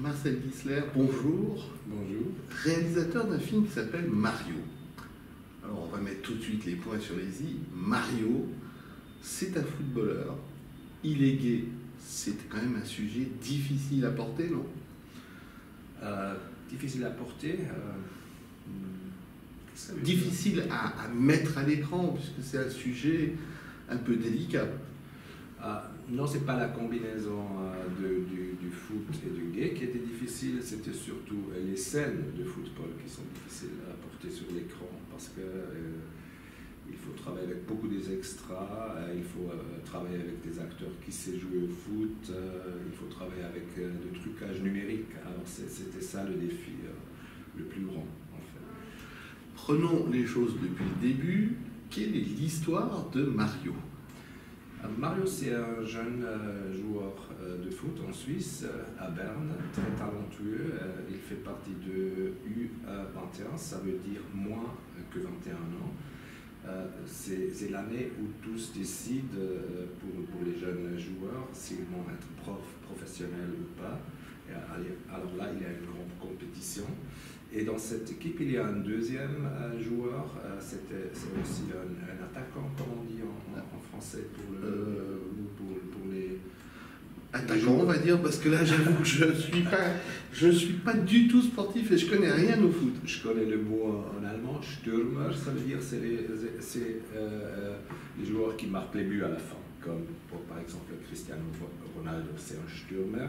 Marcel Gisler, bonjour. Bonjour. Réalisateur d'un film qui s'appelle Mario. Alors on va mettre tout de suite les points sur les i. Mario, c'est un footballeur. Il est gay. C'est quand même un sujet difficile à porter, non? Difficile à porter. Difficile à mettre à l'écran, puisque c'est un sujet un peu délicat. Non, c'est pas la combinaison du foot et du gay qui était difficile, c'était surtout les scènes de football qui sont difficiles à porter sur l'écran parce que il faut travailler avec beaucoup des extras, il faut travailler avec des acteurs qui savent jouer au foot, il faut travailler avec le trucage numérique. Alors c'était ça le défi le plus grand en fait. Prenons les choses depuis le début. Quelle est l'histoire de Mario? Mario, c'est un jeune joueur de foot en Suisse, à Berne, très talentueux. Il fait partie de U21, ça veut dire moins que 21 ans. C'est l'année où tous décident pour les jeunes joueurs s'ils vont être professionnels ou pas. Alors là, il y a une grande compétition. Et dans cette équipe, il y a un deuxième joueur, c'est aussi un attaquant, comme on dit en français, pour les... Attaquant, on va dire, parce que là, j'avoue que je suis pas du tout sportif et je connais rien au foot. Je connais le mot en allemand, Stürmer, ça veut dire c'est les joueurs qui marquent les buts à la fin, comme par exemple Cristiano Ronaldo, c'est un Stürmer.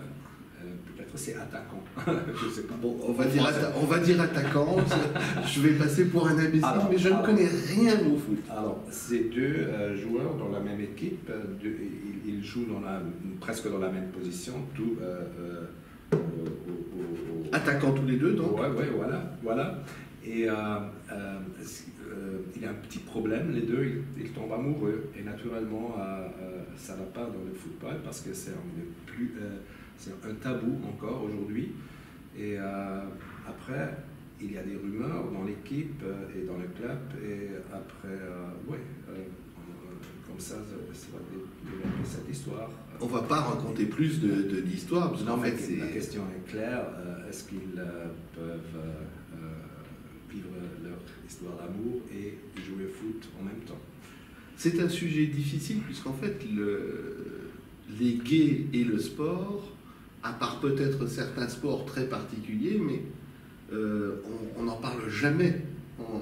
Peut-être c'est attaquant. Je sais pas. Bon, on va dire attaquant. Je vais passer pour un imbécile, mais je ne connais rien au foot. Alors, ces deux joueurs dans la même équipe, ils jouent presque dans la même position, attaquants tous les deux, donc. Ouais, voilà. Et il y a un petit problème, les deux, ils tombent amoureux. Et naturellement, ça ne va pas dans le football parce que c'est un tabou encore aujourd'hui. Et après, il y a des rumeurs dans l'équipe et dans le club. Et après, comme ça va développer cette histoire. On ne va pas raconter plus de l'histoire. Non, mais la question est claire. Est-ce qu'ils peuvent vivre leur histoire d'amour et jouer au foot en même temps? C'est un sujet difficile puisqu'en fait, les gays et le sport, à part peut-être certains sports très particuliers, mais on n'en parle jamais.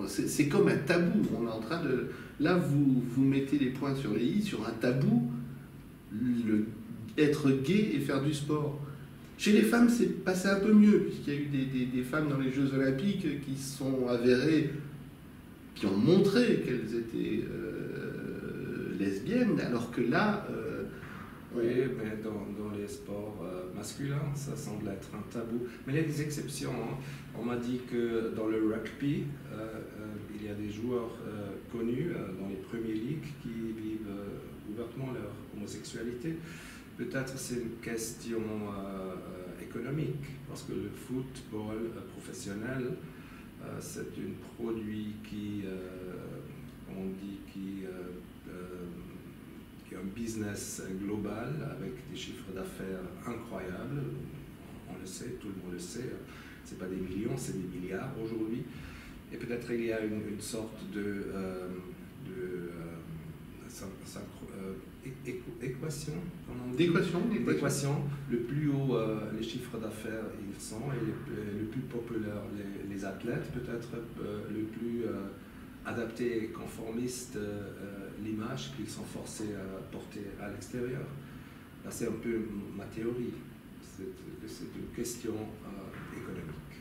C'est comme un tabou. On est en train de... Là, vous mettez les points sur les i, sur un tabou, être gay et faire du sport. Chez les femmes, c'est passé un peu mieux, puisqu'il y a eu des femmes dans les Jeux Olympiques qui sont avérées, qui ont montré qu'elles étaient lesbiennes, alors que là... Oui, mais dans les sports masculins, ça semble être un tabou. Mais il y a des exceptions. Hein. On m'a dit que dans le rugby, il y a des joueurs connus dans les premières ligues qui vivent ouvertement leur homosexualité. Peut-être c'est une question économique, parce que le football professionnel, c'est un produit qui a un business global avec des chiffres d'affaires incroyables. On le sait, tout le monde le sait. C'est pas des millions, c'est des milliards aujourd'hui. Et peut-être il y a une sorte d'équation. D'équation. Le plus haut les chiffres d'affaires ils sont, et le plus populaire les athlètes, peut-être le plus adapté et conformiste l'image qu'ils sont forcés à porter à l'extérieur. Là, c'est un peu ma théorie. C'est une question économique.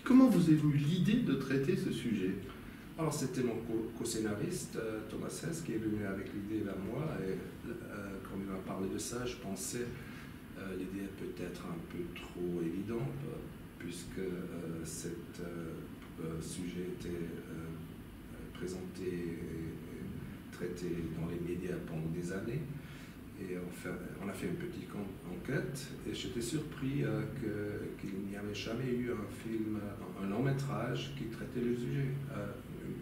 Comment vous est venue l'idée de traiter ce sujet? Alors, c'était mon co-scénariste, Thomas Hess, qui est venu avec l'idée vers moi. Et quand il m'a parlé de ça, je pensais l'idée est peut-être un peu trop évidente, puisque ce sujet était présenté et traité dans les médias pendant des années. Et on a fait une petite enquête et j'étais surpris qu'il n'y avait jamais eu un film, un long métrage qui traitait le sujet,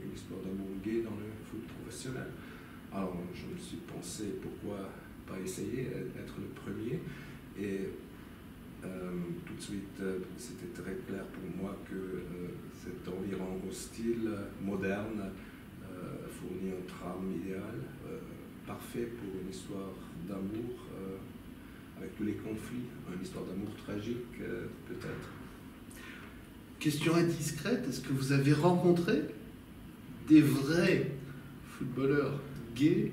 une histoire d'amour gay dans le foot professionnel. Alors je me suis pensé pourquoi pas essayer, être le premier. Et tout de suite, c'était très clair pour moi que cet environnement hostile, moderne, fournit un trame idéal, parfait pour une histoire d'amour, avec tous les conflits, une histoire d'amour tragique, peut-être. Question indiscrète, est-ce que vous avez rencontré des vrais footballeurs gays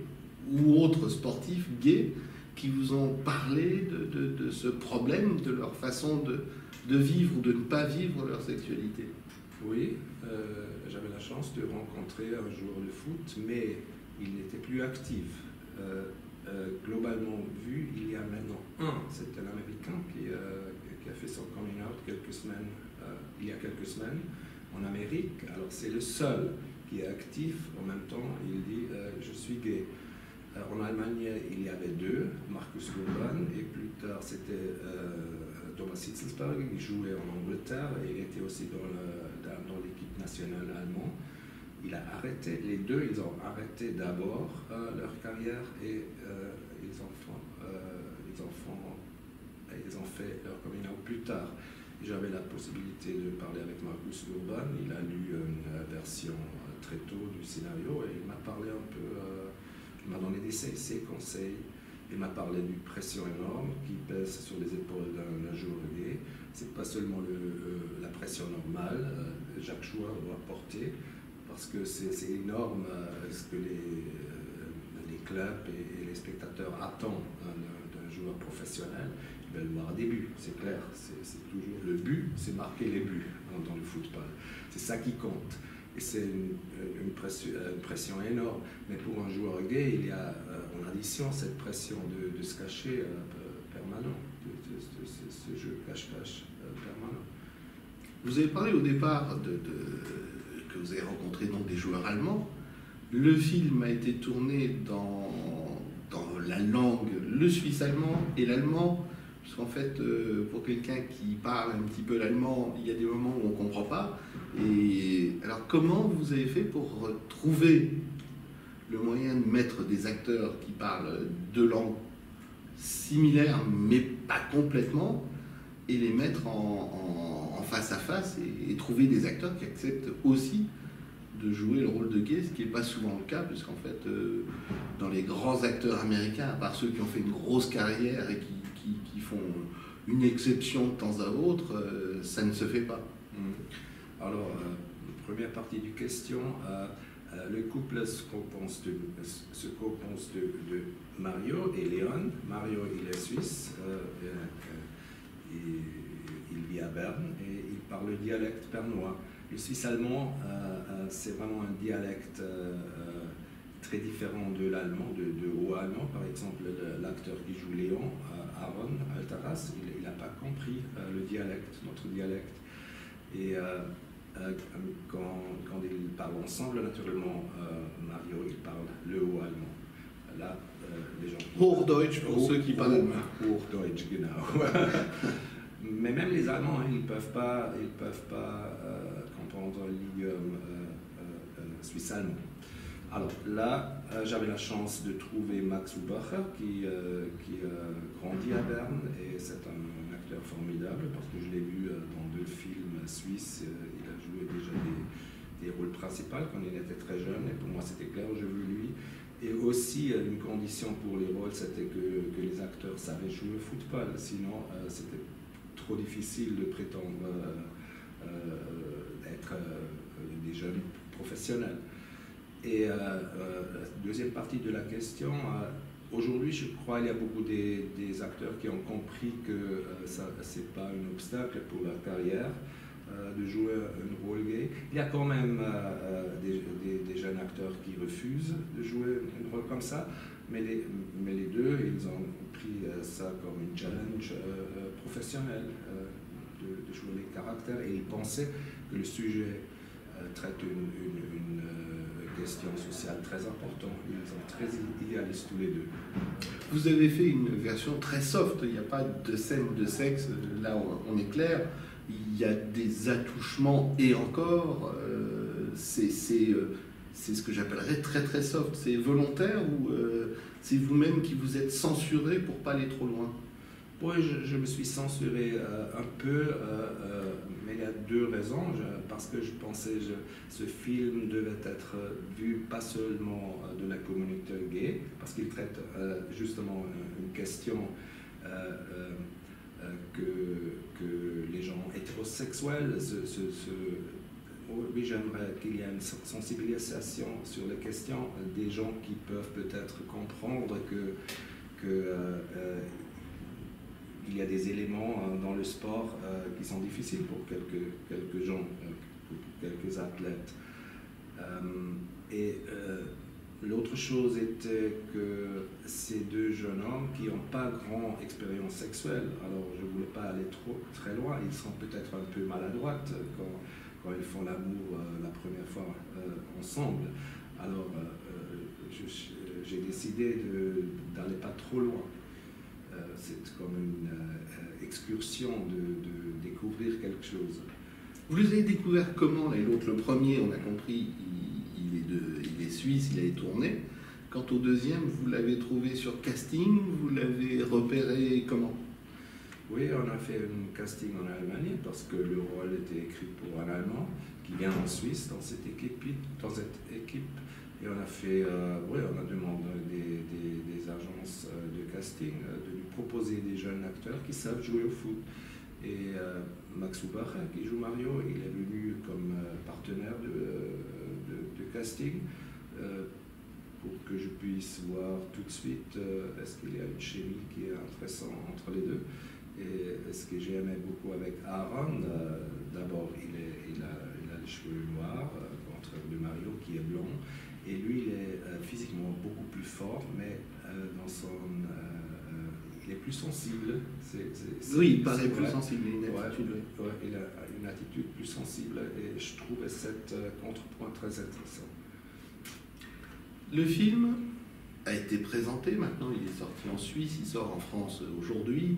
ou autres sportifs gays qui vous ont parlé de ce problème, de leur façon de vivre ou de ne pas vivre leur sexualité? Oui, j'avais la chance de rencontrer un joueur de foot, mais il n'était plus actif. Globalement vu, il y a maintenant c'est un Américain qui a fait son coming out il y a quelques semaines en Amérique. Alors c'est le seul qui est actif, en même temps il dit je suis gay. En Allemagne il y avait deux, Markus Urban, et plus tard c'était Thomas Hitzelsberger, qui jouait en Angleterre et il était aussi dans l'équipe nationale allemande. Il a arrêté, les deux, ils ont arrêté d'abord leur carrière et ils ont fait leur coming out plus tard. J'avais la possibilité de parler avec Markus Urban. Il a lu une version très tôt du scénario et il m'a parlé un peu, il m'a donné ses conseils. Il m'a parlé d'une pression énorme qui pèse sur les épaules d'un joueur gay. C'est pas seulement la pression normale chaque joueur doit porter, parce que c'est énorme ce que les clubs et les spectateurs attendent d'un joueur professionnel. Ils veulent voir des buts, c'est clair. C'est toujours le but, c'est marquer les buts dans le football. C'est ça qui compte. Et c'est une pression énorme. Mais pour un joueur gay, il y a en addition cette pression de se cacher permanent, ce jeu cache-cache permanent. Vous avez parlé au départ que vous avez rencontré donc des joueurs allemands. Le film a été tourné dans la langue, le suisse allemand et l'allemand, puisqu'en fait, pour quelqu'un qui parle un petit peu l'allemand, il y a des moments où on ne comprend pas. Et alors, comment vous avez fait pour trouver le moyen de mettre des acteurs qui parlent deux langues similaires, mais pas complètement, et les mettre en face à face et trouver des acteurs qui acceptent aussi de jouer le rôle de gay, ce qui n'est pas souvent le cas, puisqu'en fait, dans les grands acteurs américains, à part ceux qui ont fait une grosse carrière et qui font une exception de temps à autre, ça ne se fait pas. Alors, première partie du question, le couple se compose de Mario et Léon. Mario, il est suisse, il vit à Berne et il parle le dialecte bernois. Le suisse-allemand, c'est vraiment un dialecte très différent de l'allemand, de haut-allemand. Par exemple, l'acteur qui joue Léon, Aaron Altaras, il n'a pas compris le dialecte, notre dialecte. Et quand ils parlent ensemble, naturellement, Mario, il parle le haut-allemand. Là, les gens... Hochdeutsch pour ceux qui parlent allemand. Hochdeutsch, genau. Mais même les Allemands, ils ne peuvent pas comprendre l'idiome suisse-allemand. Alors là, j'avais la chance de trouver Max Hubacher qui grandit à Berne, et c'est un acteur formidable parce que je l'ai vu dans 2 films suisses. Il a joué déjà des rôles principaux quand il était très jeune, et pour moi c'était clair, je veux lui. Et aussi, une condition pour les rôles, c'était que les acteurs savaient jouer au football, sinon c'était trop difficile de prétendre être des jeunes professionnels. Et la deuxième partie de la question, aujourd'hui je crois qu'il y a beaucoup des acteurs qui ont compris que ce n'est pas un obstacle pour leur carrière de jouer un rôle gay. Il y a quand même des jeunes acteurs qui refusent de jouer un rôle comme ça, mais les deux, ils ont pris ça comme une challenge professionnel de jouer les caractères, et ils pensaient que le sujet traite une question sociale très importante. Ils sont très idéalistes tous les deux. Vous avez fait une version très soft, il n'y a pas de scène de sexe, là on est clair, il y a des attouchements et encore, c'est ce que j'appellerais très très soft. C'est volontaire ou c'est vous-même qui vous êtes censuré pour pas aller trop loin? Oui, je me suis censuré un peu, mais il y a deux raisons. Parce que je pensais que ce film devait être vu pas seulement de la communauté gay, parce qu'il traite justement une question que les gens hétérosexuels oui, j'aimerais qu'il y ait une sensibilisation sur les questions des gens qui peuvent peut-être comprendre il y a des éléments dans le sport qui sont difficiles pour quelques gens, pour quelques athlètes. L'autre chose était que ces deux jeunes hommes qui n'ont pas grande expérience sexuelle, alors je ne voulais pas aller très loin, ils sont peut-être un peu maladroits quand ils font l'amour la première fois ensemble. Alors j'ai décidé d'aller pas trop loin. C'est comme une excursion de découvrir quelque chose. Vous les avez découverts comment, l'un et l'autre? Le premier, on a compris, il est suisse, il a été tourné. Quant au deuxième, vous l'avez trouvé sur casting, vous l'avez repéré comment? Oui, on a fait un casting en Allemagne parce que le rôle était écrit pour un Allemand qui vient en Suisse dans cette équipe. Et on a fait, on a demandé des agences de casting de nous proposer des jeunes acteurs qui savent jouer au foot. Et Max Hubacher, qui joue Mario, il est venu comme partenaire de casting pour que je puisse voir tout de suite est-ce qu'il y a une chimie qui est intéressante entre les deux. Et ce que j'ai aimé beaucoup avec Aaron, d'abord il a les cheveux noirs, contre de Mario qui est blond. Et lui, il est physiquement beaucoup plus fort, mais il est plus sensible. Oui, il paraît plus sensible, il a une attitude. Ouais, il a une attitude plus sensible, et je trouvais cette contrepoint très intéressant. Le film a été présenté, maintenant il est sorti en Suisse, il sort en France aujourd'hui.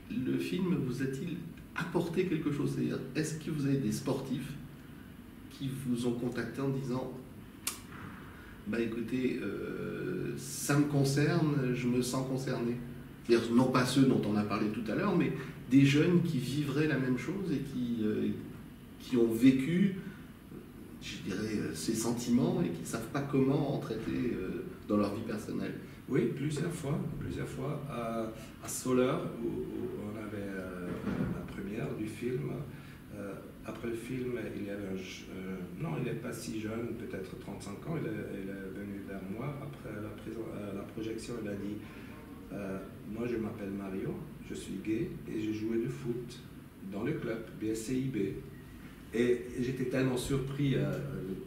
Le film vous a-t-il apporté quelque chose? C'est-à-dire, est-ce que vous avez des sportifs qui vous ont contacté en disant bah écoutez, ça me concerne, je me sens concerné. C'est-à-dire, non pas ceux dont on a parlé tout à l'heure, mais des jeunes qui vivraient la même chose et qui ont vécu, je dirais, ces sentiments et qui ne savent pas comment en traiter dans leur vie personnelle. Oui, plusieurs fois. À Soleure, où on avait la première du film. Après le film, il y avait non, il n'est pas si jeune, peut-être 35 ans, il est venu vers moi après la projection, il a dit moi je m'appelle Mario, je suis gay et j'ai joué du foot dans le club BSCIB. Et j'étais tellement surpris,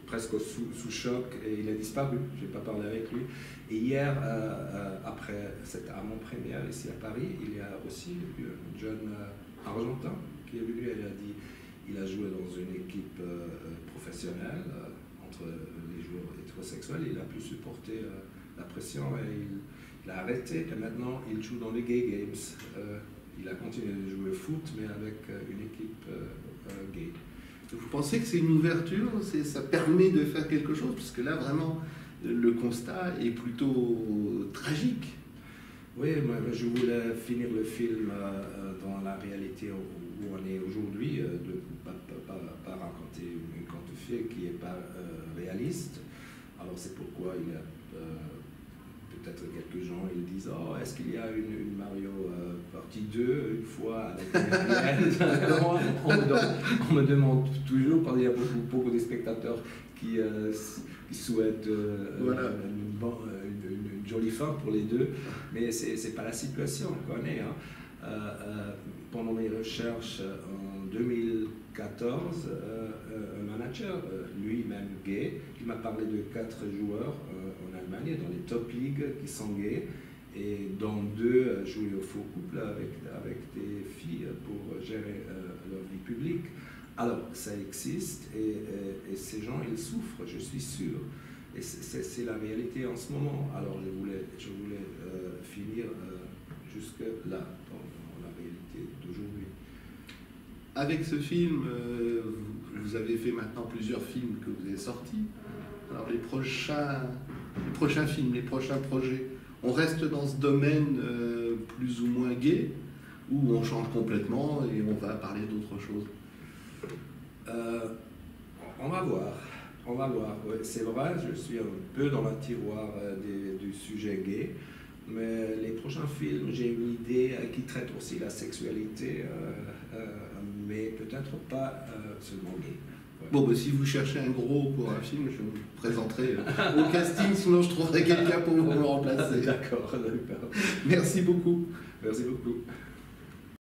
presque sous choc, et il a disparu, je n'ai pas parlé avec lui. Et hier, après cette avant-première ici à Paris, il y a aussi un jeune argentin qui est venu, elle a dit il a joué dans une équipe professionnelle entre les joueurs hétérosexuels, il a pu supporter la pression et il a arrêté et maintenant il joue dans les Gay Games. Il a continué de jouer au foot mais avec une équipe gay. Vous pensez que c'est une ouverture, ça permet de faire quelque chose? Parce que là vraiment le constat est plutôt tragique. Oui, moi, je voulais finir le film dans la réalité où on est aujourd'hui, de ne pas raconter une conte de fées qui n'est pas réaliste. Alors c'est pourquoi il y a peut-être quelques gens, ils disent « Oh, est-ce qu'il y a une Mario partie 2 une fois avec on me demande toujours, parce qu'il y a beaucoup de spectateurs qui souhaitent une jolie fin pour les deux, mais ce n'est pas la situation qu'on connaît. Pendant mes recherches en 2014, un manager, lui-même gay, il m'a parlé de 4 joueurs en Allemagne, dans les top ligues qui sont gays, et dont 2 jouaient au faux couple avec des filles pour gérer leur vie publique. Alors, ça existe, et ces gens, ils souffrent, je suis sûr. Et c'est la réalité en ce moment. Alors, je voulais finir jusque là, dans la réalité d'aujourd'hui. Avec ce film, vous avez fait maintenant plusieurs films que vous avez sortis. Alors, les prochains films, les prochains projets, on reste dans ce domaine plus ou moins gai, ou on change complètement et on va parler d'autre chose? On va voir. On va voir. Ouais, c'est vrai, je suis un peu dans la tiroir du sujet gay, mais les prochains films, j'ai une idée qui traite aussi la sexualité, mais peut-être pas seulement gay. Ouais. Bon, bah, si vous cherchez un gros pour un film, je me présenterai au casting, sinon je trouverai quelqu'un pour vous remplacer. D'accord, d'accord. Merci beaucoup. Merci beaucoup.